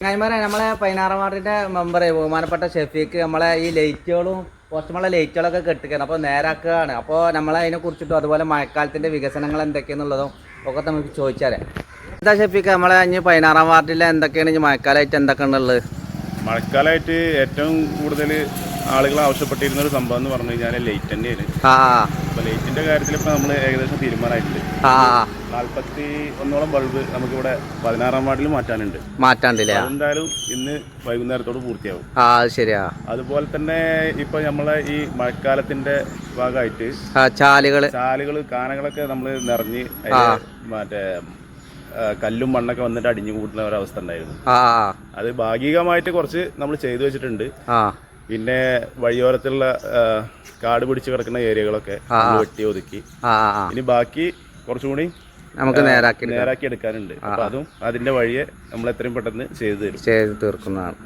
ചങ്ങായിമാരെ നമ്മളെ 16 വാർഡിന്റെ മെമ്പറെ ബഹുമാനപ്പെട്ട ഷെഫീക്ക് നമ്മളെ ഈ ലൈറ്റുകളും കുറച്ചുമുള്ള ലൈറ്റുകളൊക്കെ കെട്ടിക്കണം അപ്പോൾ നേരാക്കുകയാണ്. അപ്പോൾ നമ്മളെ അതിനെ കുറിച്ചിട്ടും അതുപോലെ മഴക്കാലത്തിന്റെ വികസനങ്ങൾ എന്തൊക്കെയാണെന്നുള്ളതും ഒക്കെ നമുക്ക് ചോദിച്ചാലേ. എന്താ ഷെഫീക്ക് നമ്മളെ ഇനി 16 വാർഡിലെ എന്തൊക്കെയാണ് ഇനി മഴക്കാലമായിട്ട് എന്തൊക്കെയാണ് ഉള്ളത്? മഴക്കാലമായിട്ട് ഏറ്റവും കൂടുതൽ ആളുകൾ ആവശ്യപ്പെട്ടിരുന്ന ഒരു സംഭവം എന്ന് പറഞ്ഞു കഴിഞ്ഞാൽ ലൈറ്റ് തന്നെയാണ്. അപ്പോൾ ലൈറ്റിന്റെ കാര്യത്തിൽ ഇപ്പോൾ നമ്മൾ ഏകദേശം തീരുമാനമായിട്ടുണ്ട്. 41ഓളം ബൾബ് നമുക്കിവിടെ 16 വാർഡിൽ മാറ്റാനുണ്ടല്ലേ? എന്തായാലും ഇന്ന് വൈകുന്നേരത്തോട് പൂർത്തിയാവും. ശരിയാ. അതുപോലെ തന്നെ ഇപ്പൊ നമ്മളെ ഈ മഴക്കാലത്തിന്റെ ഭാഗമായിട്ട് ചാലുകൾ കാനകളൊക്കെ നമ്മൾ നിറഞ്ഞ് മറ്റേ കല്ലും മണ്ണൊക്കെ വന്നിട്ട് അടിഞ്ഞു കൂടുന്ന ഒരവസ്ഥ ഉണ്ടായിരുന്നു. അത് ഭാഗികമായിട്ട് കുറച്ച് നമ്മൾ ചെയ്തു വെച്ചിട്ടുണ്ട്. പിന്നെ വഴിയോരത്തുള്ള കാട് പിടിച്ച് കിടക്കുന്ന ഏരിയകളൊക്കെ വെട്ടി ഒതുക്കി ഇനി ബാക്കി കുറച്ചുകൂടി നമുക്ക് നേരാക്കി എടുക്കാനുണ്ട്. അപ്പൊ അതും അതിന്റെ വഴിയെ നമ്മൾ എത്രയും പെട്ടെന്ന് ചെയ്തു തീർക്കുന്നതാണ്.